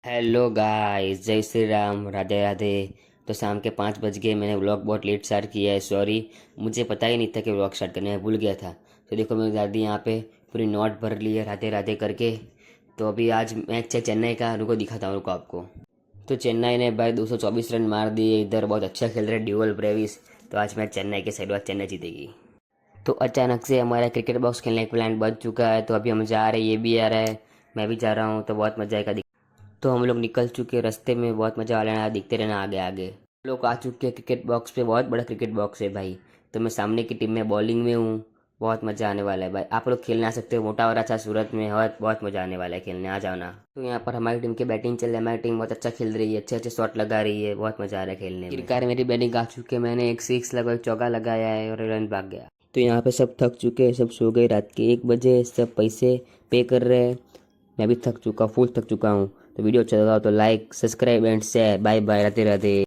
Hello guys, जय श्री राम, राधे राधे। तो शाम के 5 बज गए। मैंने व्लॉग बहुत लेट स्टार्ट किया है, सॉरी। मुझे पता ही नहीं था कि व्लॉग स्टार्ट करने में, भूल गया था। तो देखो मेरी दादी यहाँ पे पूरी नोट भर ली है राधे राधे करके। तो अभी आज मैच है चेन्नई का, रुको दिखाता हूँ रुको आपको। तो चेन्नई ने भाई 224 रन मार दिए। इधर बहुत अच्छा खेल रहे ड्यूअल ब्रेविस। तो आज मैच चेन्नई के साइड, आज चेन्नई जीतेगी। तो अचानक से हमारा क्रिकेट बॉक्स खेलने का प्लान बन चुका है। तो अभी हम जा रहे हैं, ये भी आ रहा है, मैं भी जा रहा हूँ। तो बहुत मजा आएगा। तो हम लोग निकल चुके, रास्ते में बहुत मज़ा आ रहा है, दिखते रहना आगे आगे। हम लोग आ चुके हैं क्रिकेट बॉक्स पे, बहुत बड़ा क्रिकेट बॉक्स है भाई। तो मैं सामने की टीम में बॉलिंग में हूँ। बहुत मज़ा आने वाला है भाई, आप लोग खेलने आ सकते हो। मोटा और अच्छा सूरत में, और बहुत मज़ा आने वाला है, खेलने आ जाओ ना। तो यहाँ पर हमारी टीम की बैटिंग चल रही है। हमारी टीम बहुत अच्छा खेल रही है, अच्छे अच्छे शॉट लगा रही है, बहुत मज़ा आ रहा है खेलने में। आखिरकार मेरी बैटिंग आ चुकी है, मैंने एक सिक्स लगा, एक चौका लगाया है और रन भाग गया। तो यहाँ पे सब थक चुके हैं, सब सो गए रात के 1 बजे, सब पैसे पे कर रहे हैं। मैं भी थक चुका, फुल थक चुका हूँ। तो वीडियो अच्छा लगा तो like, subscribe and share. Bye bye, Radhe Radhe.